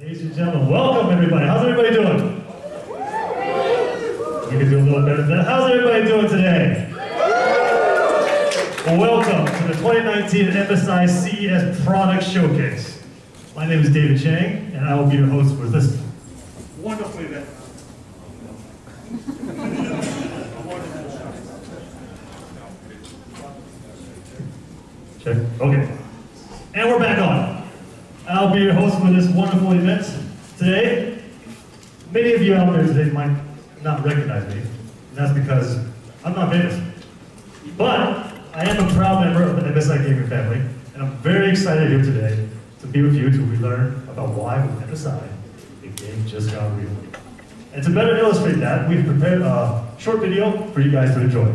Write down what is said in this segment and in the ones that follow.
Ladies and gentlemen, welcome everybody. How's everybody doing? We can do a little better than that. How's everybody doing today? Well, welcome to the 2019 MSI CES Product Showcase. My name is David Chang, and I will be your host for this wonderful event. Check. Okay. And we're back on. I'll be your host for this wonderful event today. Many of you out there today might not recognize me, and that's because I'm not famous. But I am a proud member of the MSI gaming family, and I'm very excited here today to be with you to relearn about why with MSI, the game just got real. And to better illustrate that, we've prepared a short video for you guys to enjoy.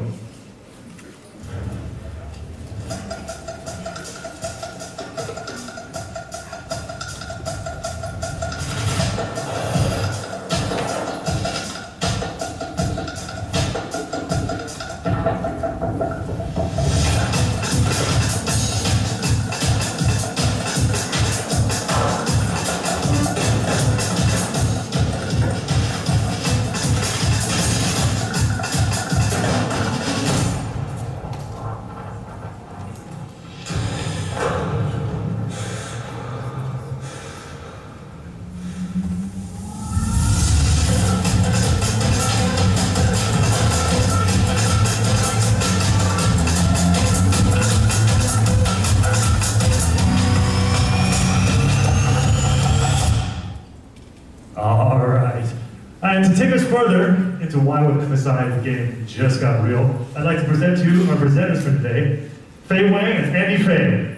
And to take us further into why with MSI the game just got real, I'd like to present to you our presenters for today, Fei Wang and Andy Fei.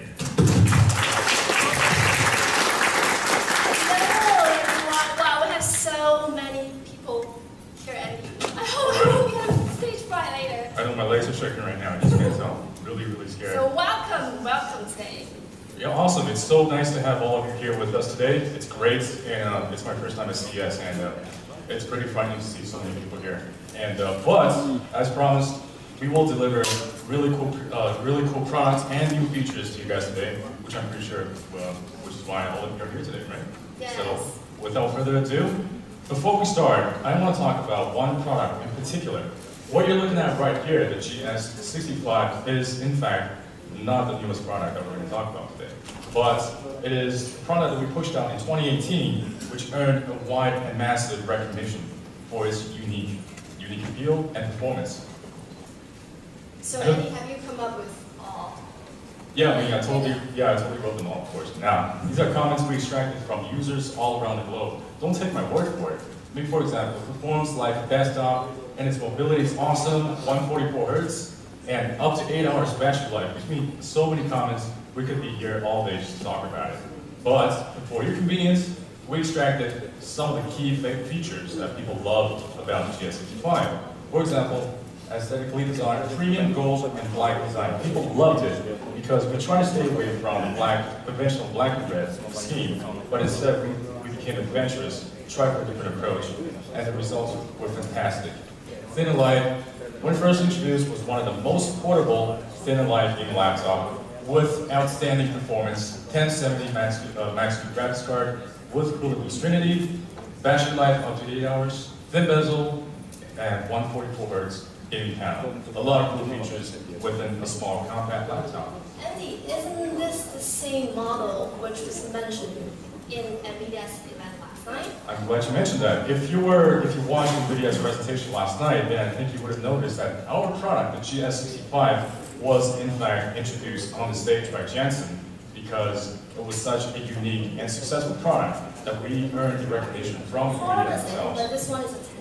Hello everyone. Wow, we have so many people here, Andy. I hope we have stage fright later. I know my legs are shaking right now, I just can't tell. Really, really scared. So welcome today. Yeah, awesome. It's so nice to have all of you here with us today. It's great, and it's my first time at CES, and it's pretty frightening to see so many people here. And but as promised, we will deliver really cool products and new features to you guys today, which I'm pretty sure, which is why all of you are here today, right? Yes. So without further ado, before we start, I want to talk about one product in particular. What you're looking at right here, the GS65, is in fact not the newest product that we're going to talk about today, but it is a product that we pushed out in 2018, which earned a wide and massive recognition for its unique appeal and performance. So Andy, have you come up with all? Yeah, I totally wrote them all, of course. Now, these are comments we extracted from users all around the globe. Don't take my word for it. I mean, for example, it performs like desktop, and its mobility is awesome, 144 Hz, and up to 8 hours battery life, which means so many comments, we could be here all day just to talk about it. But for your convenience, we extracted some of the key features that people love about the GS65. For example, aesthetically designed premium gold and black design. People loved it because we try to stay away from the conventional black and red scheme, but instead we became adventurous, tried for a different approach, and the results were fantastic. Thin and light, when first introduced, was one of the most portable thin and light gaming laptop with outstanding performance, 1070 max graphics card with Cooler Boost Trinity, battery life up to 8 hours, thin bezel, and 144 Hz gaming panel. A lot of cool features within a small compact laptop. Andy, isn't this the same model which was mentioned in NVIDIA's event last night? I'm glad you mentioned that. If you watched NVIDIA's presentation last night, then I think you would have noticed that our product, the GS65, was in fact introduced on the stage by Jensen because it was such a unique and successful product that we earned the recognition from NVIDIA themselves. But this one is a 1070.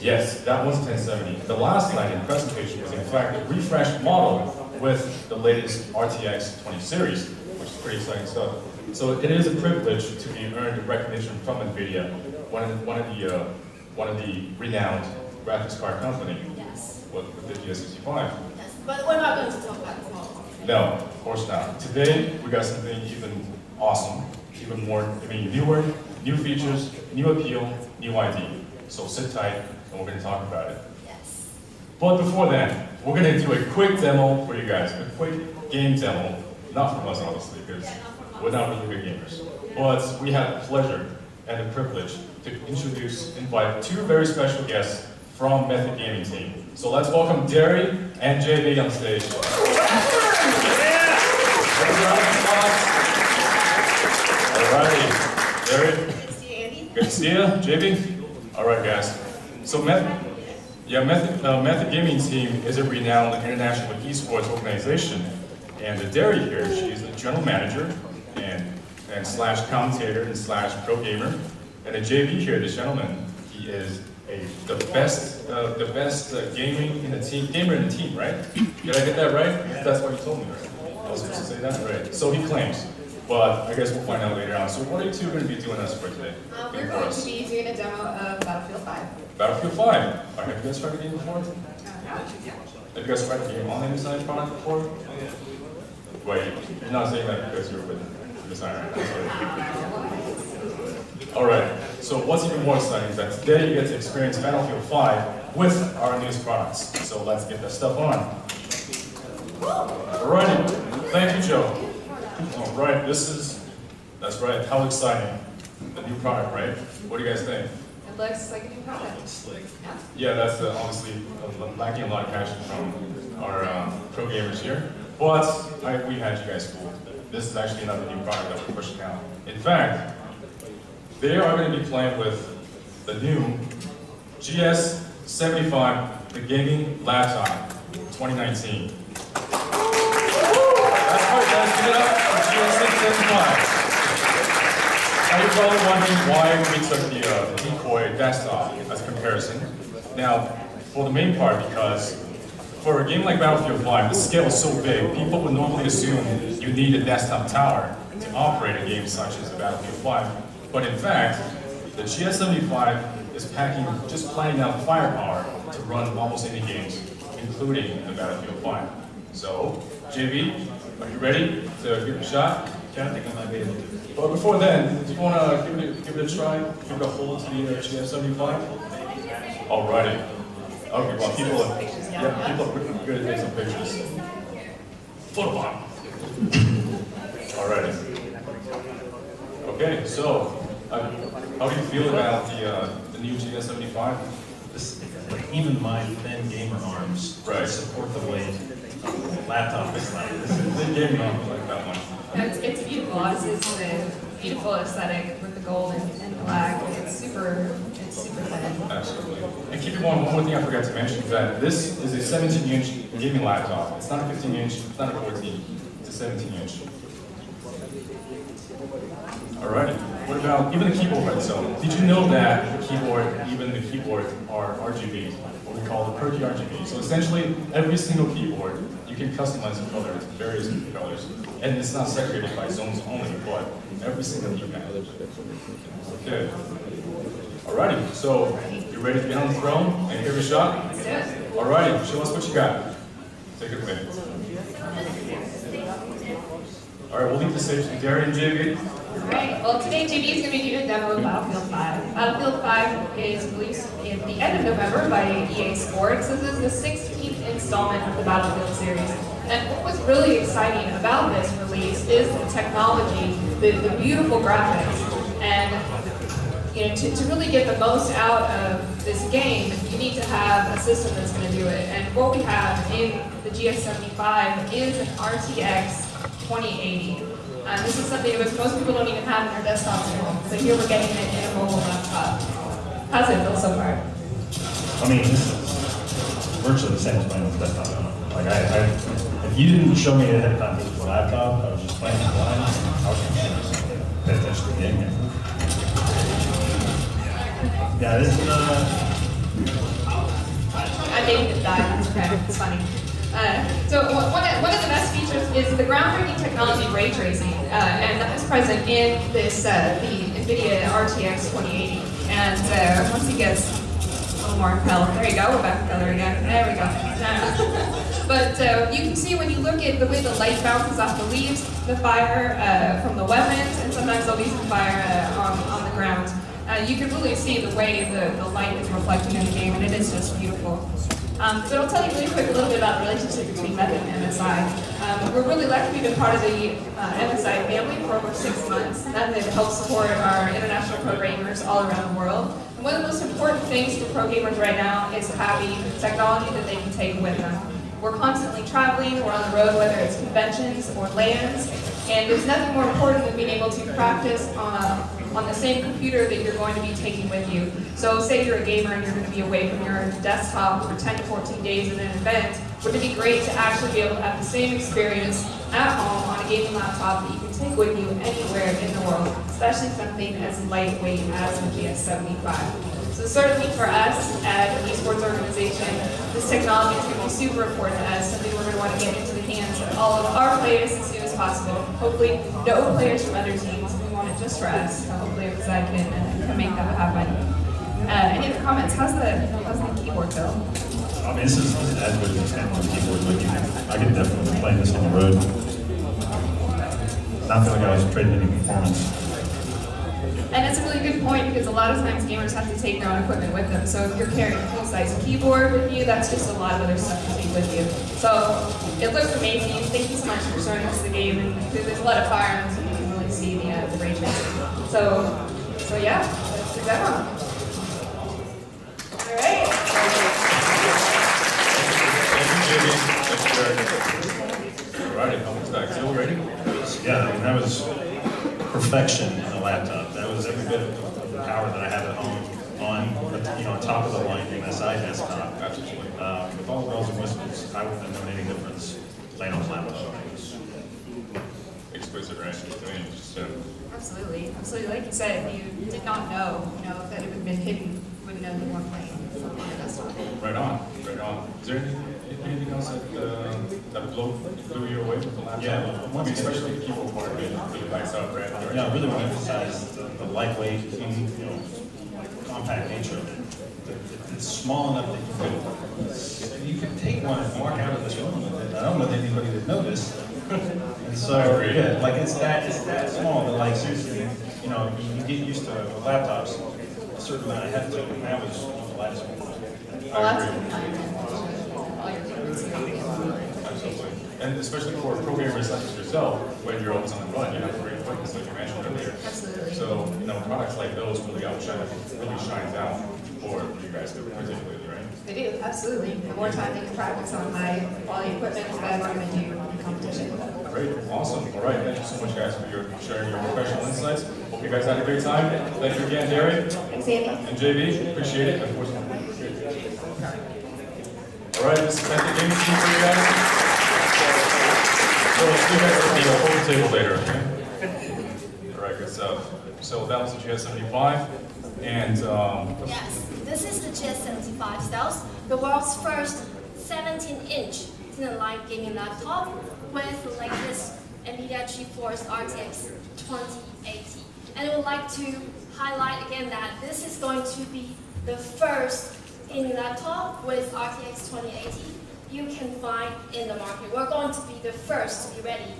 Yes, that was 1070. The last slide in the presentation was in fact a refreshed model with the latest RTX 20 series, which is pretty exciting stuff. So it is a privilege to be earned recognition from NVIDIA, one of the renowned graphics card company. Yes. With the GS65. Yes. But we're not going to talk about this model. No, of course not. Today we got something even awesome, even more, newer, new features, new appeal, new ID. So sit tight and we're going to talk about it. Yes. But before that, we're going to do a quick demo for you guys, a quick game demo. Not from us, obviously, because we're not really good gamers. but we had the pleasure and the privilege to invite two very special guests from Method Gaming team. So let's welcome Derry and JB on stage. Alrighty, Derry. Good to see you, Andy. Good to see you, JB. All right, guys. So Method Gaming Team is a renowned international esports organization, and Derry here, she's the general manager and slash commentator and slash pro gamer, and JB here, this gentleman, he is the best gamer in the team, right? Did I get that right? That's what you told me. I was supposed to say that, right? So he claims. But I guess we'll find out later on. So what are you two going to be doing us for today? We're going to be doing a demo of Battlefield 5. Battlefield 5. All right, have you guys tried the game before? Yeah. Have you guys tried the game on the MSI product before? Wait, you're not saying that because you're with MSI, right? All right, so what's even more exciting is that today you get to experience Battlefield 5 with our newest products. So let's get that stuff on. All right, thank you, Joe. All right, that's right, how exciting. The new product, right? What do you guys think? It looks like a new product. Yeah, that's obviously lacking a lot of passion from our pro gamers here. But we had you guys fooled. This is actually another new product that we're pushing out. In fact, they are going to be playing with the new GS75, the gaming laptop, 2019. That's right, guys, give it up for GS75. Now you're probably wondering why we took the decoy desktop as a comparison. Now, for the main part, because for a game like Battlefield 5, the scale is so big, people would normally assume you need a desktop tower to operate a game such as Battlefield 5. But in fact, the GS75 is just planning out firepower to run almost any games, including the Battlefield 5. So, JB, are you ready to give it a shot? I think I might be able to. But before then, do you want to give it a try? Give it a hold to the GS75? Alrighty. Okay, well, people are pretty good at taking some pictures. Photobomb. Alrighty. Okay, so how do you feel about the new GS75? Like even my thin gamer arms support the weight of the laptop is like this. The gaming arm like that one. It's beautiful. It's a beautiful aesthetic with the gold and black. It's super thin. Absolutely. And keep in mind, one more thing I forgot to mention is that this is a 17-inch gaming laptop. It's not a 15-inch, it's not a 14, it's a 17-inch. Alrighty. What about even the keyboard itself? Did you know that even the keyboard are RGB, what we call the PERKY RGB? So essentially, every single keyboard, you can customize the color to various different colors. And it's not separated by zones only, but every single keypad. Okay. Alrighty, so you ready to get on the throne and give it a shot? Let's do it. Alrighty, show us what you got. Take it away. Alright, we'll leave the stage to Derry and JB. Alright, well today JB is going to be doing a demo of Battlefield 5. Battlefield 5 is released in the end of November by EA Sports. This is the 16th installment of the Battlefield series. And what was really exciting about this release is the technology, the beautiful graphics, and to really get the most out of this game, you need to have a system that's going to do it. And what we have in the GS75 is an RTX 2080. This is something that most people don't even have in their desktops at home. So here we're getting it in a mobile laptop. How's it feel so far? I mean, this is virtually the same as playing on the desktop. Like if you didn't show me ahead of time this was a laptop, I was just playing it blind. I was going to pay attention to the game. Yeah, this is I made it die. It's okay. It's funny. So one of the best features is the groundbreaking technology ray tracing, and that is present in this the NVIDIA RTX 2080. And once it gets a little more color, there you go. We're back together again. There we go. But you can see when you look at the way the light bounces off the leaves, the fire from the weapons, and sometimes there'll be some fire on the ground. You can really see the way the light is reflecting in the game, and it is just beautiful. But I'll tell you really quick a little bit about the relationship between Method and MSI. We're really lucky to be part of the MSI family for over 6 months. Method helps support our international pro gamers all around the world. And one of the most important things for pro gamers right now is having technology that they can take with them. We're constantly traveling, we're on the road, whether it's conventions or LANs, and there's nothing more important than being able to practice on the same computer that you're going to be taking with you. So say you're a gamer and you're going to be away from your desktop for 10 to 14 days in an event, wouldn't it be great to actually be able to have the same experience at home on a gaming laptop that you can take with you anywhere in the world, especially something as lightweight as the GS75. So certainly for us as an esports organization, this technology is going to be super important to us, something we're going to want to get into the hands of all of our players as soon as possible. Hopefully no players from other teams, we want it just for us, so hopefully MSI can make that happen. Any other comments? How's the keyboard feel? I mean, this is as good as it's on the keyboard. Like, I could definitely play this on the road. Not feel like I was trading any performance. And it's a really good point because a lot of times gamers have to take their own equipment with them. So if you're carrying a full-size keyboard with you, that's just a lot of other stuff to take with you. So it looks amazing. Thank you so much for showing us the game. And there's a lot of firearms, and you can really see the ray tracing. So yeah, that's the demo. All right. All right, it comes back. Still ready? Yeah, I mean, that was perfection in a laptop. That was every bit of the power that I have at home on top of the line MSI desktop. Absolutely. With all the bells and whistles, I wouldn't have known any difference playing on laptop. Exquisite, right? I mean, just, Absolutely. Like you said, if you did not know, that it would have been hidden, you wouldn't know you weren't playing something on your desktop. right on. Is there anything else that blew you away with the laptop? Yeah. I mean, especially the keyboard part, really nice out, right? Yeah, I really want to emphasize the lightweight, compact nature of it. It's small enough that you could take one and walk out of this room with it. I don't want anybody to notice. And so, yeah, like it's that small, but like seriously, you get used to laptops, a certain amount of heft to it, and that was one of the lightest ones. Well, that's all your favorites. Absolutely. And especially for programmers such as yourself, when you're always on the run, you have great equipment, like you mentioned earlier. Absolutely. So, products like those really outshine, really shines out for you guys particularly, right? They do, absolutely. The more time they can practice on high quality equipment, the better they're going to do in competition. Great, awesome. All right, thank you so much, guys, for sharing your professional insights. Hope you guys had a great time. Thank you again, Derek. Thanks, Andy. And JB, appreciate it. Of course, all right, this is the gaming team for you guys. So let's see you guys at the whole table later, okay? All right, good stuff. So that was the GS75, and Yes, this is the GS75 Stealth, the world's first 17-inch thin-line gaming laptop with the latest NVIDIA GeForce RTX 2080. And I would like to highlight again that this is going to be the first gaming laptop with RTX 2080 you can find in the market. We're going to be the first to be ready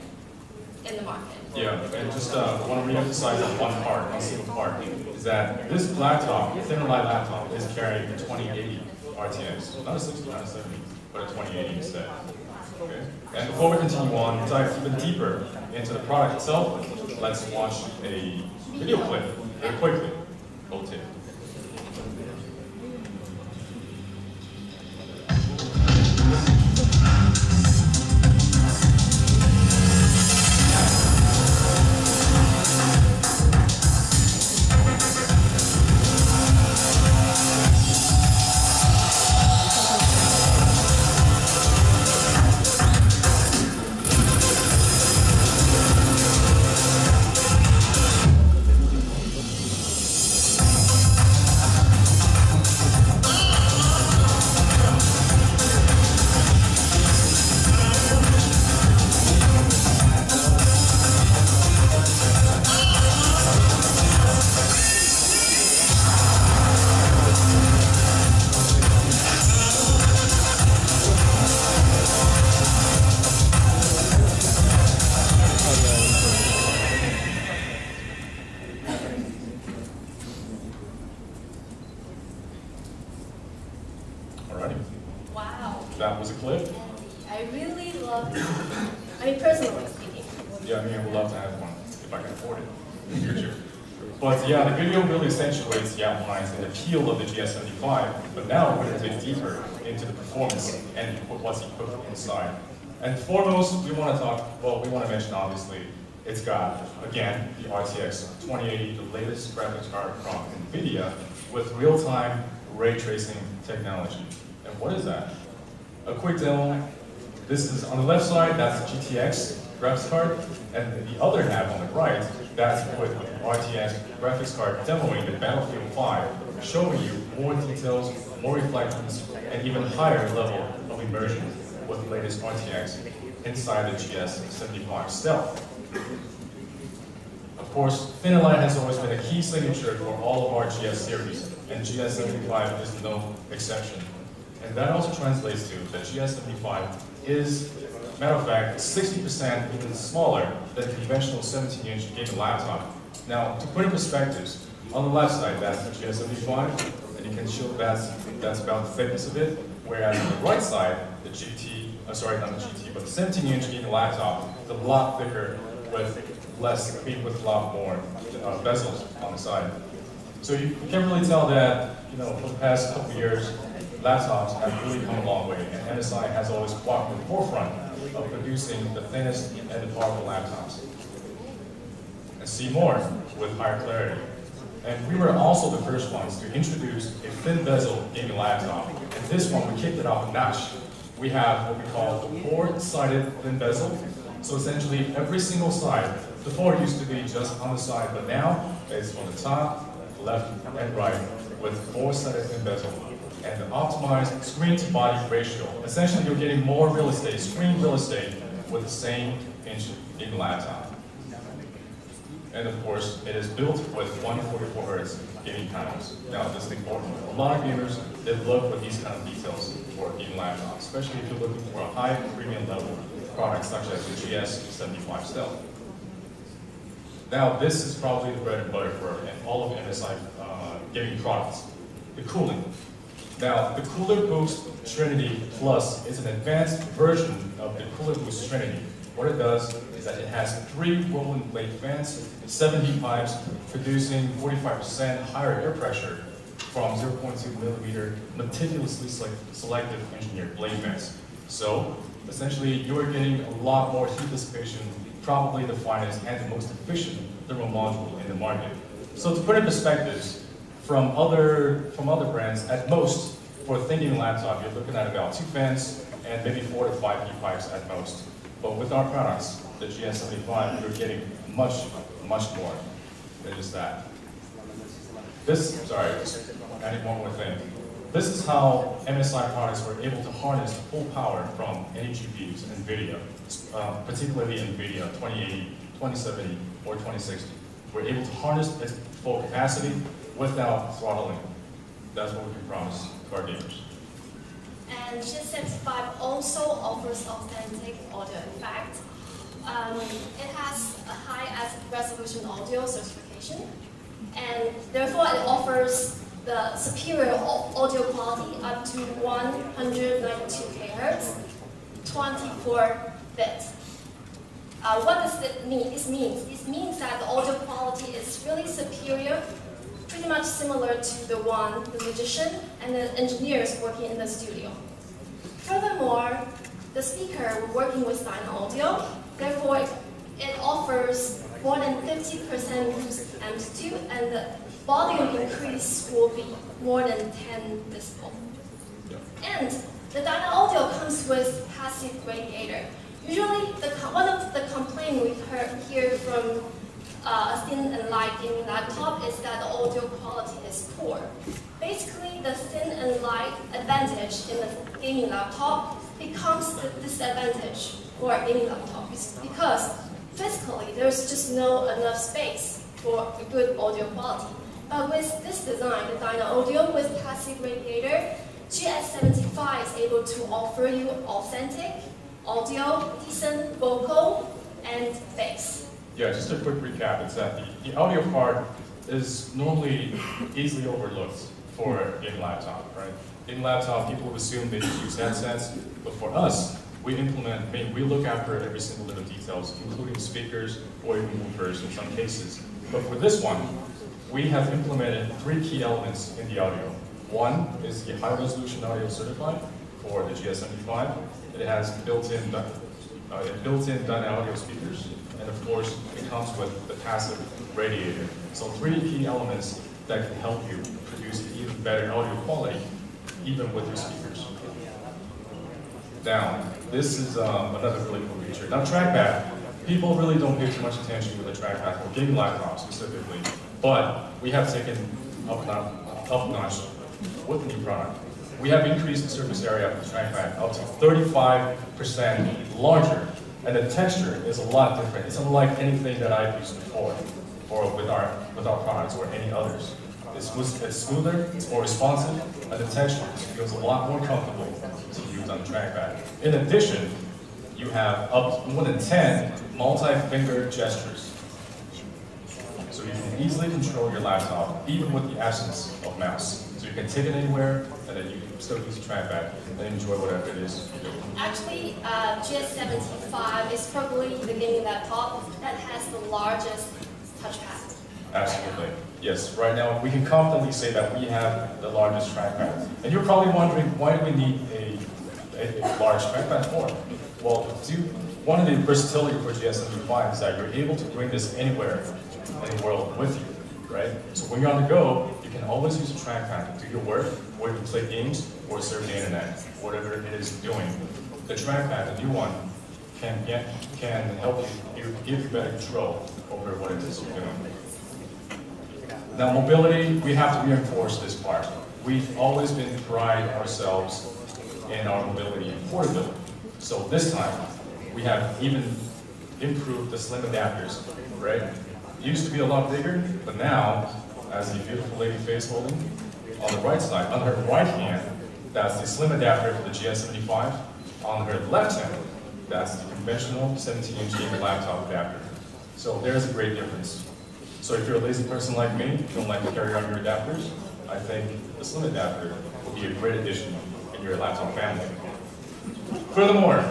in the market. yeah, and just want to re-emphasize on one single part, is that this laptop, thinner line laptop, is carrying a 2080 RTX, not a 60, not a 70, but a 2080 instead. Okay. And before we continue on, to dive even deeper into the product itself, let's watch a video clip very quickly. Roll tape. that was a clip. I really love it. I mean, personally speaking. Yeah, I mean, I would love to have one if I can afford it in the future. But yeah, the video really accentuates the outlines and appeal of the GS75, but now we're going to dig deeper into the performance and what's equipped inside. And foremost, we want to mention, obviously, it's got, again, the RTX 2080, the latest graphics card from NVIDIA with real-time ray tracing technology. And what is that? A quick demo. This is on the left side, that's the GTX graphics card, and the other half on the right, that's with RTX graphics card demoing the Battlefield 5, showing you more details, more reflections, and even higher level of immersion with the latest RTX inside the GS75 Stealth. Of course, thin and light has always been a key signature for all of our GS series, and GS75 is no exception. And that also translates to that GS75 is, matter of fact, 60% even smaller than a conventional 17-inch gaming laptop. Now, to put in perspectives, on the left side, that's the GS75, and you can show that's about the thickness of it, whereas on the right side, the GT, not the GT, but the 17-inch gaming laptop is a lot thicker with a lot more bezels on the side. So you can really tell that, for the past couple of years, laptops have really come a long way, and MSI has always walked in the forefront of producing the thinnest and the powerful laptops. And see more with higher clarity. And we were also the first ones to introduce a thin bezel gaming laptop. And this one, we kicked it off a notch. We have what we call the four-sided thin bezel. So essentially, every single side, before it used to be just on the side, but now it's on the top, left, and right with four-sided thin bezel. And the optimized screen-to-body ratio. Essentially, you're getting more real estate, screen real estate, with the same inch gaming laptop. And of course, it is built with 144 Hz gaming panels. Now, this is important. A lot of gamers, they look for these kind of details for gaming laptops, especially if you're looking for a high premium level product such as the GS75 Stealth. Now, this is probably the bread and butter for all of MSI gaming products, the cooling. Now, the Cooler Boost Trinity Plus is an advanced version of the Cooler Boost Trinity. What it does is that it has 3 rolling blade fans, 7 heat pipes, producing 45% higher air pressure from 0.2 millimeter meticulously selected engineered blade fans. So, essentially, you are getting a lot more heat dissipation, probably the finest and the most efficient thermal module in the market. So to put in perspectives, from other brands, at most, for a thin gaming laptop, you're looking at about 2 fans and maybe 4 to 5 heat pipes at most. But with our products, the GS75, you're getting much more than just that. Just adding one more thing. This is how MSI products were able to harness the full power from any GPUs, NVIDIA, particularly NVIDIA 2080, 2070, or 2060. We're able to harness its full capacity without throttling. That's what we can promise to our gamers. And GS75 also offers authentic audio effect. It has a high resolution audio certification, and therefore it offers the superior audio quality up to 192 kHz, 24-bit. What does it mean? It means that the audio quality is really superior, pretty much similar to the musician and the engineers working in the studio. Furthermore, the speaker we're working with Dyna Audio, therefore it offers more than 50% boost amplitude, and the volume increase will be more than 10 decibel. And the Dyna Audio comes with passive radiator. Usually, one of the complaints we hear from a thin and light gaming laptop is that the audio quality is poor. Basically, the thin and light advantage in the gaming laptop becomes the disadvantage for a gaming laptop because physically there's just no enough space for a good audio quality. But with this design, the Dyna Audio with passive radiator, GS75 is able to offer you authentic audio, decent vocal, and bass. Yeah, just a quick recap is that the audio part is normally easily overlooked for a gaming laptop, right? In laptop, people would assume they just use headsets, but for us, we look after every single little details, including speakers or even woofers in some cases. But for this one, we have implemented 3 key elements in the audio. One is the high resolution audio certified for the GS75. It has built-in done audio speakers, and of course, it comes with the passive radiator. So 3 key elements that can help you produce even better audio quality, even with your speakers. Now, this is another really cool feature. Now, trackpad. People really don't pay too much attention to the trackpad for gaming laptops specifically, but we have taken up notch with the new product. We have increased the surface area of the trackpad up to 35% larger, and the texture is a lot different. It's unlike anything that I've used before, or with our products or any others. It's smoother, it's more responsive, and the texture feels a lot more comfortable to use on the trackpad. In addition, you have up to more than 10 multi-finger gestures. So you can easily control your laptop, even with the absence of mouse. So you can take it anywhere, and then you can still use the trackpad and enjoy whatever it is you do. Actually, GS75 is probably the gaming laptop that has the largest touchpad. Absolutely. Yes, right now we can confidently say that we have the largest trackpad. And you're probably wondering, why do we need a large trackpad for? Well, one of the versatility for GS75 is that you're able to bring this anywhere in the world with you, right? So when you're on the go, you can always use a trackpad to do your work, or even play games, or surf the internet, whatever it is you're doing. The trackpad, the new one, can help you give you better control over what it is you're doing. Now, mobility, we have to reinforce this part. We've always been pride ourselves in our mobility and portability. So this time, we have even improved the slim adapters, right? It used to be a lot bigger, but now, as the beautiful lady face holding, on the right side, on her right hand, that's the slim adapter for the GS75. On her left hand, that's the conventional 17-inch gaming laptop adapter. So there's a great difference. So if you're a lazy person like me, you don't like to carry around your adapters, I think the slim adapter will be a great addition in your laptop family. Furthermore,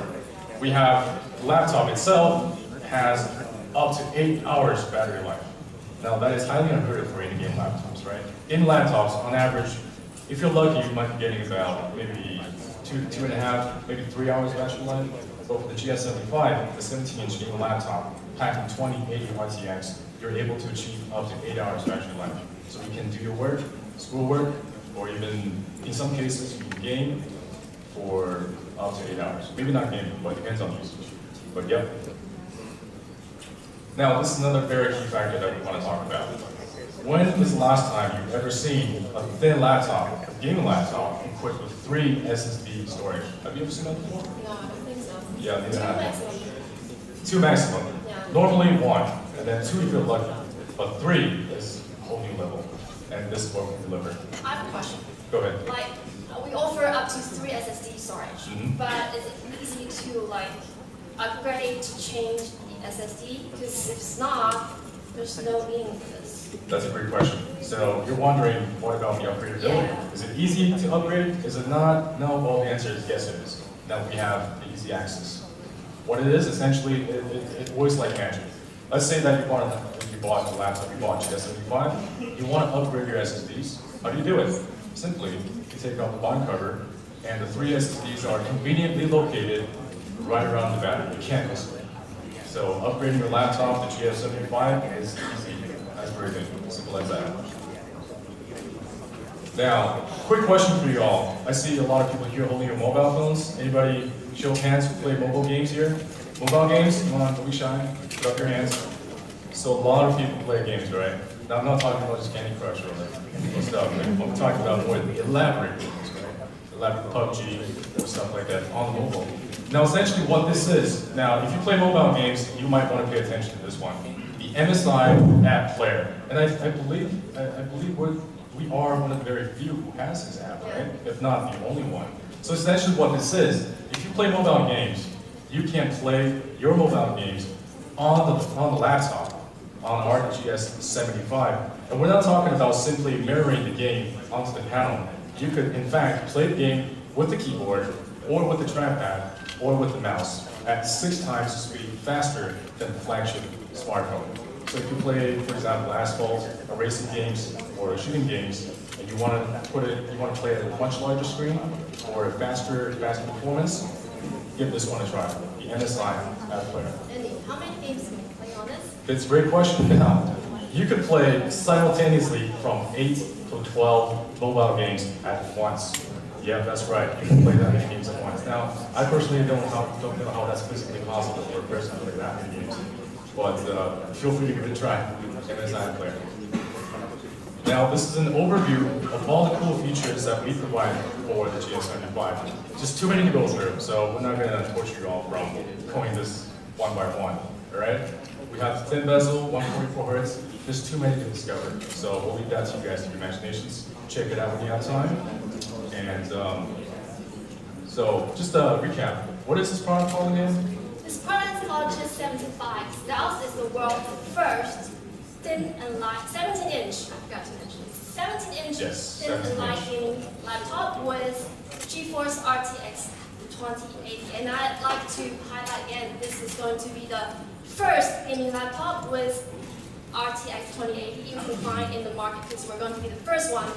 we have the laptop itself has up to 8 hours battery life. Now that is highly unheard of for any game laptops, right? In laptops, on average, if you're lucky, you might be getting about maybe 2.5, maybe 3 hours battery life. But for the GS75, the 17-inch gaming laptop, packed in 2080 RTX, you're able to achieve up to 8 hours battery life. So you can do your work, schoolwork, or even, in some cases, you can game for up to 8 hours. Maybe not game, but it depends on usage. But yep. Now, this is another very key factor that we want to talk about. When is the last time you've ever seen a thin laptop, a gaming laptop, equipped with 3 SSD storage? Have you ever seen that before? No, I don't think so. Yeah, neither 2 have I. maximum. 2 maximum. Yeah. Normally 1, and then 2 if you're lucky. But 3 is a whole new level, and this is what we deliver. I have a question. Go ahead. Like, we offer up to 3 SSD storage, Mhm. but is it easy to like upgrade to change the SSD? Because if it's not, there's no meaning to this. That's a great question. So you're wondering, what about the upgradability? Yeah. Is it easy to upgrade? Is it not? No, well, the answer is yes, it is. Now we have the easy access. What it is, essentially, it works like magic. Let's say that you bought a laptop, you bought GS75, you want to upgrade your SSDs. How do you do it? Simply, you take out the bottom cover, and the 3 SSDs are conveniently located right around the battery. You can't miss it. So upgrading your laptop to GS75 is easy. That's very good. Simple as that. Now, quick question for you all. I see a lot of people here holding your mobile phones. Anybody show of hands who play mobile games here? Mobile games? Come on, don't be shy. Put up your hands. So a lot of people play games, right? Now I'm not talking about just Candy Crush or like stuff. I'm talking about more the elaborate games, right? Elaborate PUBG or stuff like that on mobile. Now essentially what this is, now if you play mobile games, you might want to pay attention to this one. The MSI app player. And I believe we are one of the very few who has this app, right? If not the only one. So essentially what this is, if you play mobile games, you can play your mobile games on the laptop, on our GS75, And we're not talking about simply mirroring the game onto the panel. You could, in fact, play the game with the keyboard, or with the trackpad, or with the mouse at 6 times the speed faster than the flagship smartphone. So if you play, for example, asphalt, or racing games, or shooting games, and you want to play at a much larger screen, or faster performance, give this one a try. The MSI app player. Andy, how many games can you play on this? It's a great question. Now, you could play simultaneously from 8 to 12 mobile games at once. Yeah, that's right. You can play that many games at once. Now, I personally don't know how that's physically possible for a person to play that many games. But feel free to give it a try. MSI player. Now, this is an overview of all the cool features that we provide for the GS75. Just too many to go through, so we're not going to torture you all from going this one by one. All right? We have 10 bezel, 144 hertz. There's too many to discover, so we'll leave that to you guys to your imaginations. Check it out when you have time. And so, just a recap. What is this product called again? This product is called GS75. Stealth is the world's first thin and light 17-inch. I forgot to mention. 17-inch Yes, thin and 17 light inch. gaming laptop with GeForce RTX 2080. And I'd like to highlight again, this is going to be the first gaming laptop with RTX 2080 you can find in the market, because we're going to be the first one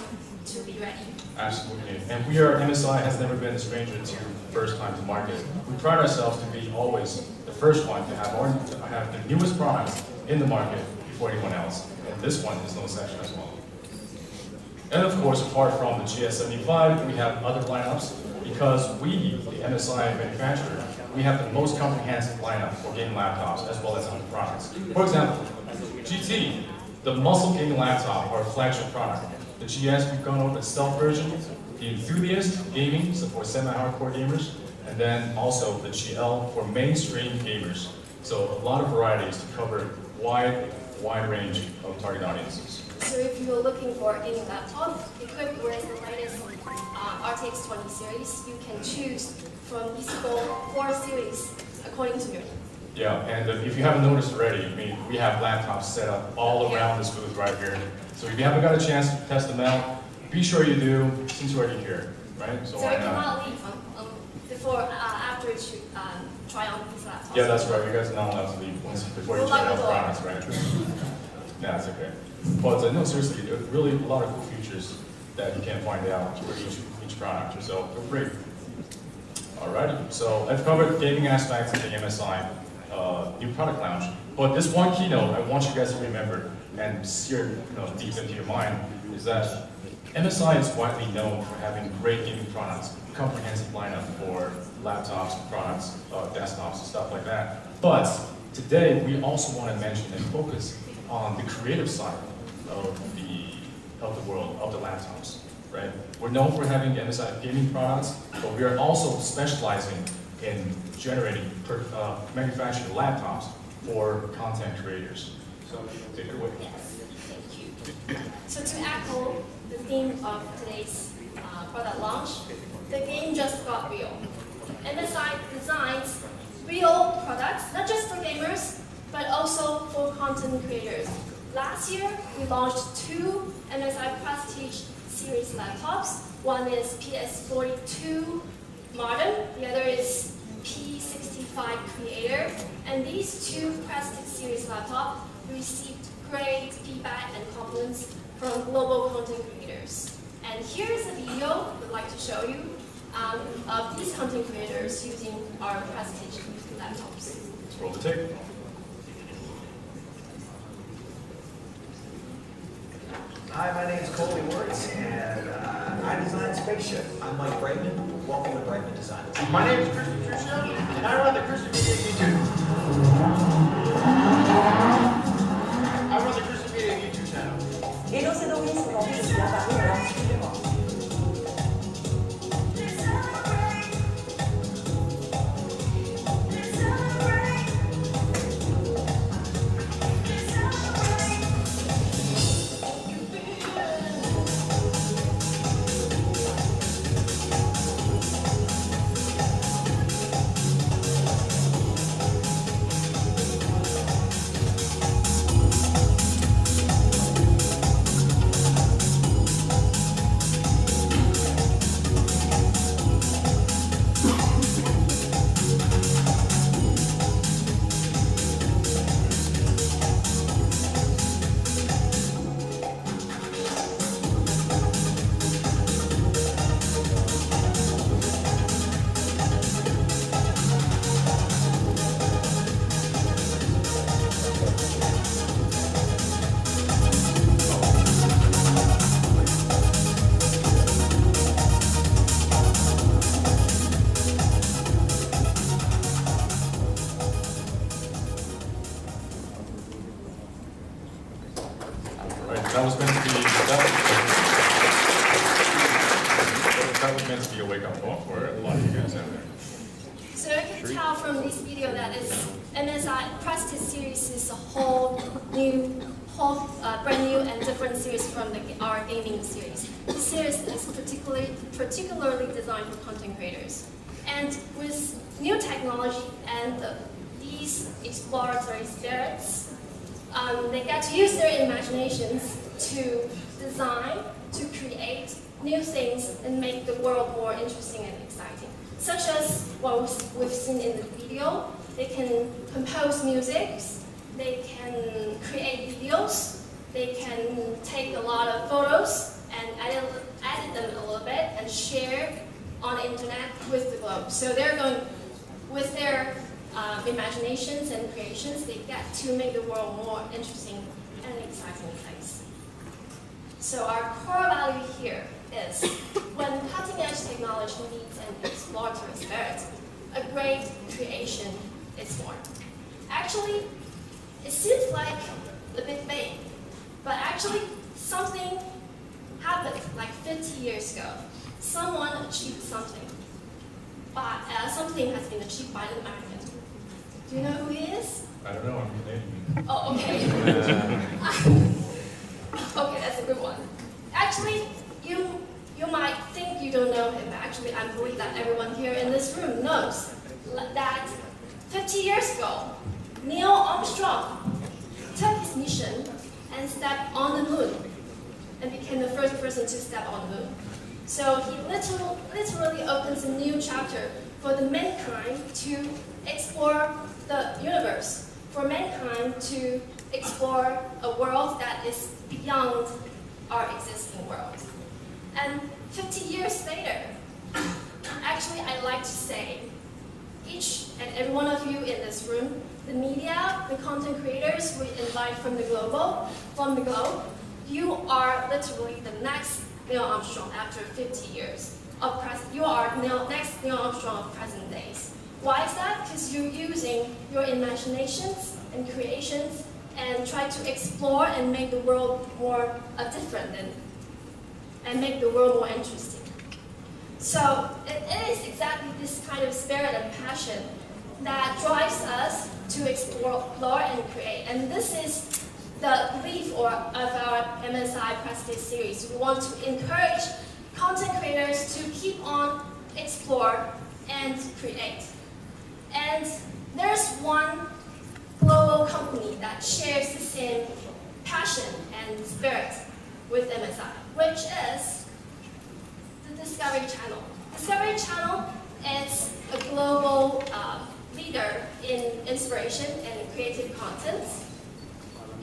to be ready. Absolutely. And we are, MSI has never been a stranger to first time to market. We pride ourselves to be always the first one to have the newest products in the market before anyone else. And this one is no exception as well. And of course, apart from the GS75, we have other lineups because we, the MSI manufacturer, we have the most comprehensive lineup for gaming laptops as well as other products. For example, GT, the muscle gaming laptop, our flagship product. The GS, we've gone over the stealth version, the enthusiast gaming, so for semi-hardcore gamers, and then also the GL for mainstream gamers. So a lot of varieties to cover wide range of target audiences. So if you're looking for a gaming laptop equipped with the latest RTX 20 series, you can choose from these 4 series according to your need. Yeah, and if you haven't noticed already, I mean, we have laptops set up all around this booth right here. So if you haven't got a chance to test them out, be sure you do since you're already here, right? So why you not? cannot leave after you try on these laptops. Yeah, that's right. You guys are not allowed to leave before you We'll try lock out the the door. products, right? No, it's okay. But no, seriously, there are really a lot of cool features that you can't find out for each product. So they're great. Alrighty, so I've covered gaming aspects of the MSI new product launch. But this one keynote I want you guys to remember and sear deep into your mind is that MSI is widely known for having great gaming products, comprehensive lineup for laptops, products, desktops, and stuff like that. But today we also want to mention and focus on the creative side of the world of the laptops. Right? We're known for having MSI gaming products, but we are also specializing in generating manufactured laptops for content creators. So take it away. Yes, thank you. So to echo the theme of today's product launch, the game just got real. MSI designs real products, not just for gamers, but also for content creators. Last year, we launched 2 MSI Prestige series laptops. One is PS42 Modern, the other is P65 Creator. And these 2 Prestige series laptops received great feedback and compliments from global content creators. And here's a video we'd like to show you of these content creators using our Prestige laptops. Let's roll the tape. Hi, my name is Colby Wirtz, and I design Spaceship. I'm Mike Brightman. Welcome to Brightman Design. My name is Christopher Trudeau, and I run the Christopher YouTube. I run the Christopher YouTube channel. Et dans cette organisation, je suis apparu à l'Institut. That was meant to be a wake-up call for a lot of you guys out there. So you can tell from this video that MSI Prestige series is a brand new and different series from our gaming series. This series is particularly designed for content creators. And with new technology and these exploratory spirits, they get to use their imaginations to design, to create new things and make the world more interesting and exciting. Such as what we've seen in the video, they can compose music, they can create videos, they can take a lot of photos and edit them a little bit and share on the internet with the globe. So they're going, with their imaginations and creations, they get to make the world more interesting and exciting place. So our core value here is when cutting-edge technology meets an exploratory spirit, a great creation is born. Actually, it seems like a bit vague, but actually something happened like 50 years ago. Someone achieved something, but something has been achieved by an American. Do you know who he is? I don't know, I'm Canadian. Oh, okay. Okay, that's a good one. Actually, you might think you don't know him, but actually I believe that everyone here in this room knows that 50 years ago, Neil Armstrong took his mission and stepped on the moon and became the first person to step on the moon. So he literally opens a new chapter for the mankind to explore the universe, for mankind to explore a world that is beyond our existing world. And 50 years later, actually I'd like to say, each and every one of you in this room, the media, the content creators we invite from the globe, you are literally the next Neil Armstrong after 50 years of present. You are next Neil Armstrong of present days. Why is that? Because you're using your imaginations and creations and try to explore and make the world more different and make the world more interesting. So it is exactly this kind of spirit and passion that drives us to explore and create. And this is the belief of our MSI Prestige series. We want to encourage content creators to keep on explore and create. And there's one global company that shares the same passion and spirit with MSI, which is the Discovery Channel. Discovery Channel is a global leader in inspiration and creative content.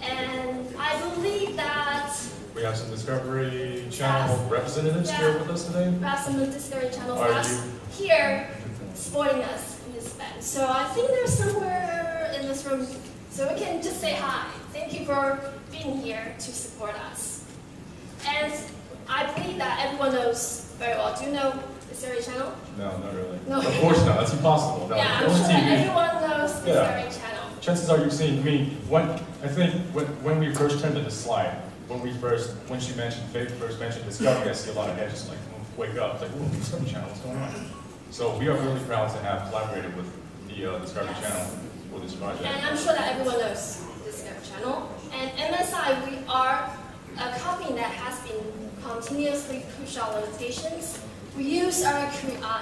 And I believe that We have some Discovery Channel representatives here with us today. we have some Discovery Channel Are staffs here supporting us in this event. So I think they're somewhere in this room, so we can just say hi. Thank you for being here to support us. And I believe that everyone knows very well. Do you know Discovery Channel? No, not really. No. Of course not. That's impossible. No, Yeah, I'm on sure TV. everyone knows Discovery Channel. Chances are you've seen me. When we first turned to the slide, when she first mentioned Discovery, I see a lot of heads just like wake up, like, ooh, Discovery Channel, what's going on? So we are really proud to have collaborated with the Discovery Channel for this project. And I'm sure that everyone knows Discovery Channel. And MSI, we are a company that has been continuously push our limitations. We use our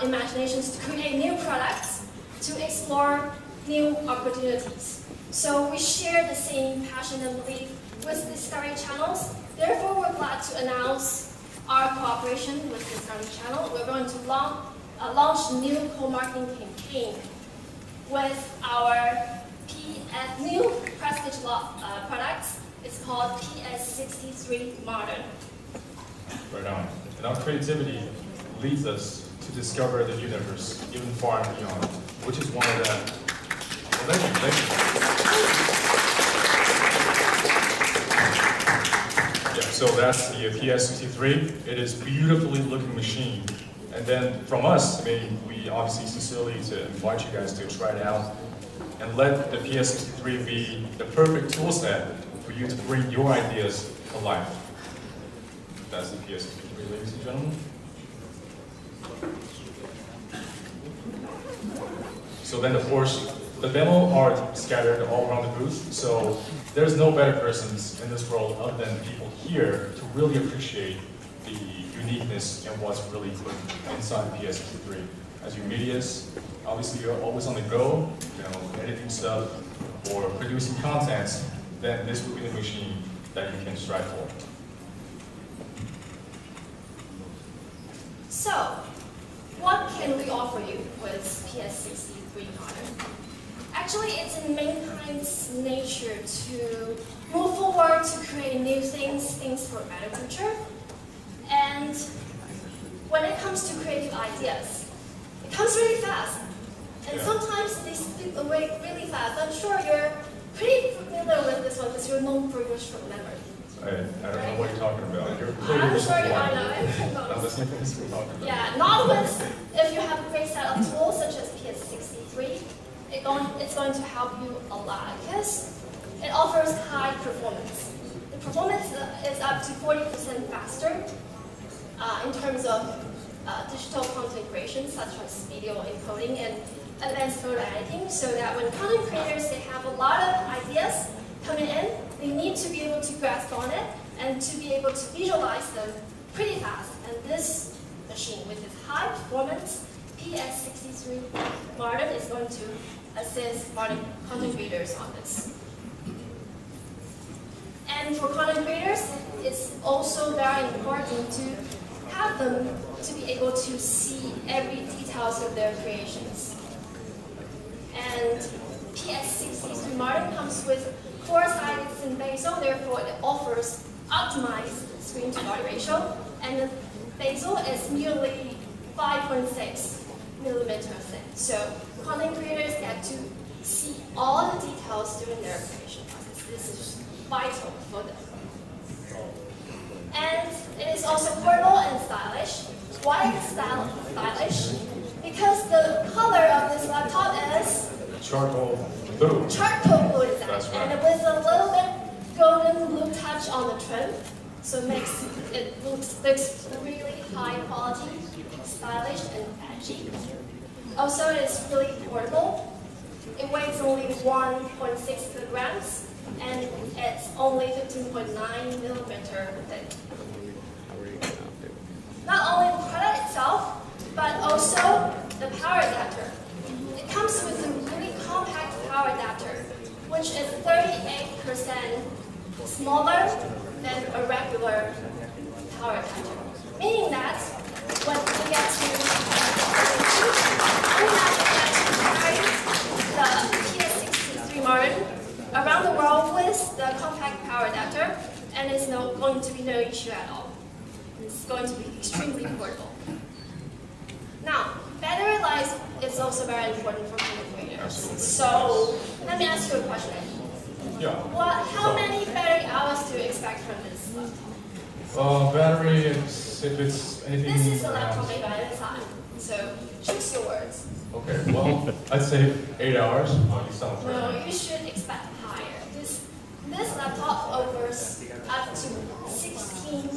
imaginations to create new products, to explore new opportunities. So we share the same passion and belief with Discovery Channels. Therefore, we're glad to announce our cooperation with Discovery Channel. We're going to launch a new co-marketing campaign with our new Prestige products. It's called PS63 Modern. Right on. And our creativity leads us to discover the universe even far and beyond, which is one of the. Well, thank you. Yeah, so that's the PS63. It is a beautifully looking machine. And then from us, I mean, we obviously sincerely to invite you guys to try it out and let the PS63 be the perfect tool set for you to bring your ideas to life. That's the PS63, ladies and gentlemen. So then, of course, the demo are scattered all around the booth, so there's no better persons in this world other than people here to really appreciate the uniqueness and what's really put inside the PS63. As you medias, obviously you're always on the go, editing stuff or producing content, then this would be the machine that you can strive for. So, what can we offer you with PS63 Modern? Actually, it's in mankind's nature to move forward, to create new things for a better future. And when it comes to creative ideas, it comes really fast. And sometimes they slip away really fast. I'm sure you're pretty familiar with this one because you're known for your short memory. I don't know what you're talking about. I'm sure you are now. I'm listening to this we're talking about. Yeah, not with, if you have a great set of tools such as PS63, it's going to help you a lot because it offers high performance. The performance is up to 40% faster in terms of digital content creation, such as video encoding and advanced photo editing, so that when content creators, they have a lot of ideas coming in, they need to be able to grasp on it and to be able to visualize them pretty fast. And this machine, with its high performance, PS63 Modern is going to assist modern content creators on this. And for content creators, it's also very important to have them to be able to see every details of their creations. And PS63 Modern comes with 4-sided thin bezel, therefore it offers optimized screen-to-body ratio, and the bezel is nearly 5.6 millimeter thin. So content creators get to see all the details during their creation process. This is vital for them. And it is also portable and stylish. Why is it stylish? Because the color of this laptop is Charcoal blue. charcoal blue, exactly. That's right. And with a little bit golden blue touch on the trim, so it looks really high quality, stylish, and edgy. Also, it is really portable. It weighs only 1.6 kilograms, and it's only 15.9 millimeter thick. Not only the product itself, but also the power adapter. It comes with a really compact power adapter, which is 38% smaller than a regular power adapter. Meaning that when you get to carry the PS63 Modern around the world with the compact power adapter, and it's going to be no issue at all. It's going to be extremely portable. Now, battery life is also very important for content creators. Absolutely. So, let me ask you a question. Yeah. How many battery hours do you expect from this? Battery, if it's anything. This is a laptop made by MSI, so choose your words. Okay, well, I'd say 8 hours. You sound fair. No, you should expect higher. This laptop offers up to 16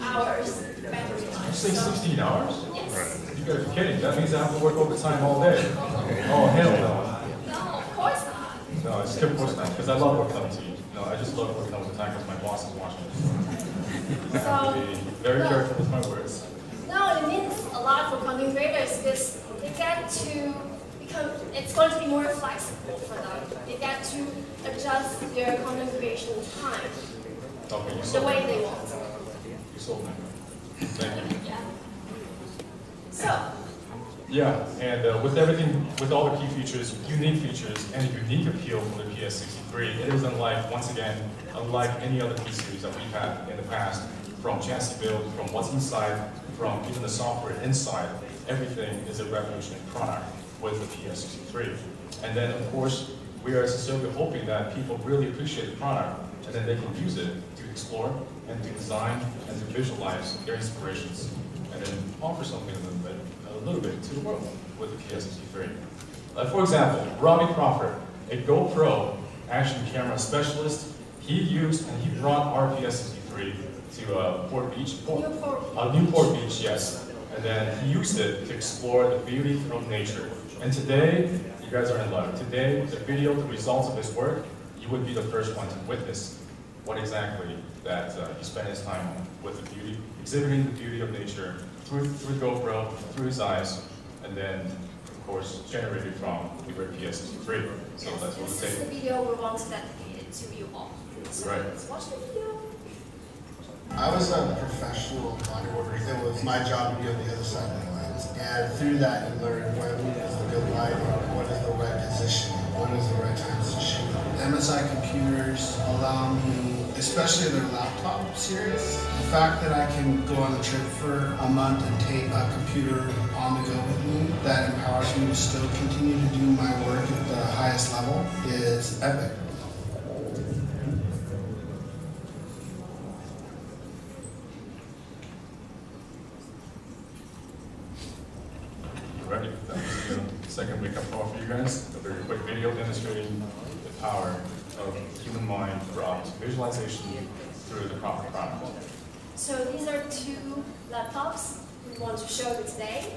hours battery You life. say 16 hours? Yes. You guys are kidding. That means I have to work overtime all day. Oh, hell no. No, of course not. No, it's of course not, because I love working on the team. No, I just love working overtime because my boss is watching. I have to be very careful with my words. No, it means a lot for content creators because they get to become, it's going to be more flexible for them. They get to adjust their content creation time Okay, you the sold way me. they want. You sold me. Thank you. Yeah. So, Yeah, and with everything, with all the key features, unique features, and unique appeal for the PS63, it is unlike, once again, unlike any other P series that we've had in the past, from chassis build, from what's inside, from even the software inside, everything is a revolutionary product with the PS63. And then, of course, we are sincerely hoping that people really appreciate the product, and then they can use it to explore, and to design, and to visualize their inspirations, and then offer something a little bit to the world with the PS63. For example, Robbie Crawford, a GoPro action camera specialist, he used and he brought our PS63 to Port Beach. Newport. Newport Beach, yes. And then he used it to explore the beauty of nature. And today, you guys are in luck. Today, the video, the results of his work, you would be the first one to witness what exactly that he spent his time on with the beauty, exhibiting the beauty of nature through GoPro, through his eyes, and then, of course, generated from the great PS3. So that's what This we is the take. video we want to dedicate it to you all. So Right. let's watch the video. I was a professional bodyboarder. It was my job to be on the other side of the lens. And through that, you learn when is the good lighting, what is the right position, when is the right time to shoot. MSI computers allow me, especially their laptop series, the fact that I can go on a trip for a month and take a computer on the go with me, that empowers me to still continue to do my work at the highest level, is epic. Ready? That was the second wake-up call for you guys. A very quick video demonstrating the power of the human mind brought to visualization through the proper prompt. So these are two laptops we want to show you today.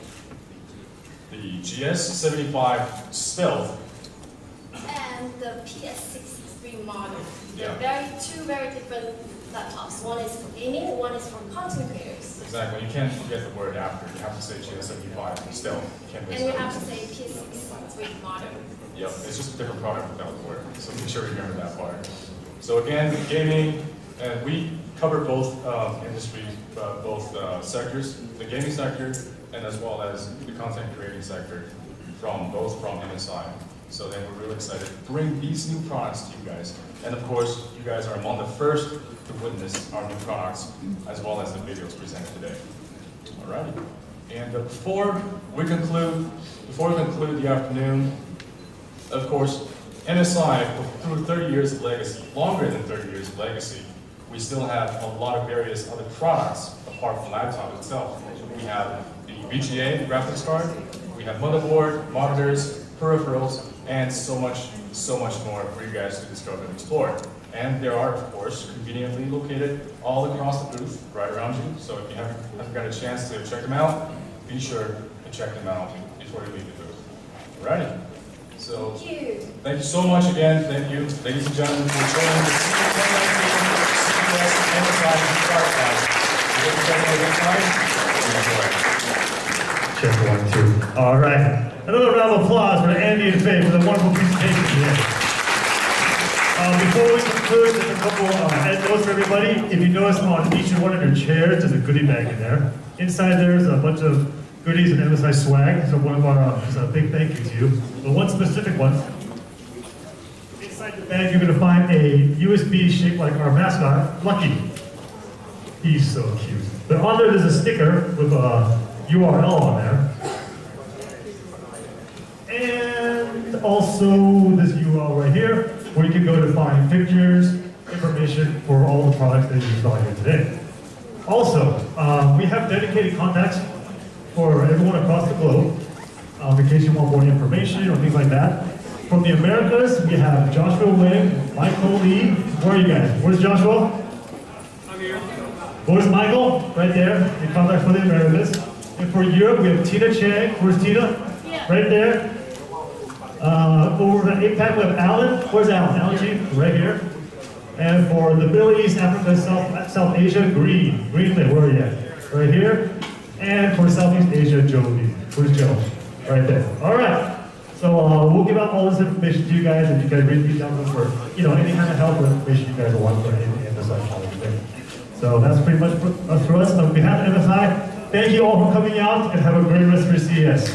The GS75 Stealth. And the PS63 model. Yeah. They're two very different laptops. One is for gaming, one is for content creators. Exactly. You can't forget the word after. You have to say GS75 Stealth. You can't miss And you it. have to say PS63 model. Yep, it's just a different product without the word. So make sure you remember that part. So again, gaming, and we cover both industries, both sectors, the gaming sector, and as well as the content creating sector, both from MSI. So then we're really excited to bring these new products to you guys. And of course, you guys are among the first to witness our new products, as well as the videos presented today. Alrighty. And before we conclude the afternoon, of course, MSI, through 30 years of legacy, longer than 30 years of legacy, we still have a lot of various other products apart from the laptop itself. We have the VGA, the graphics card, we have motherboard, monitors, peripherals, and so much more for you guys to discover and explore. And there are, of course, conveniently located all across the booth, right around you. So if you haven't got a chance to check them out, be sure to check them out before you leave the booth. Alrighty. So Thank you. thank you so much again. Thank you, ladies and gentlemen, for joining the CES MSI Start Class. Ladies and gentlemen, next time, enjoy. Check 1, 2. All right. Another round of applause for Andy and Faye for the wonderful presentation today. Before we conclude, just a couple head notes for everybody. If you notice on each one of your chairs, there's a goodie bag in there. Inside there's a bunch of goodies and MSI swag. So one of our just a big thank you to you. But one specific one. Inside the bag, you're going to find a USB shaped like our mascot, Lucky. He's so cute. But on there, there's a sticker with a URL on there. And also this URL right here, where you can go to find pictures, information for all the products that you saw here today. Also, we have dedicated contacts for everyone across the globe, in case you want more information or things like that. From the Americas, we have Joshua Wing, Michael Lee. Where are you guys? Where's Joshua? I'm here. Where's Michael? Right there, in contact for the Americas. And for Europe, we have Tina Chang. Where's Tina? Yeah. Right there. Over at APAC, we have Alan. Where's Alan? Alan G, right here. And for the Middle East, Africa, South Asia, Green. Greenland, where are you at? Right here. And for Southeast Asia, Joe Lee. Where's Joe? Right there. All right. So we'll give out all this information to you guys, and you guys read these down for any kind of help or information you guys will want for any MSI college. So that's pretty much for us. On behalf of MSI, thank you all for coming out, and have a great rest of your CES.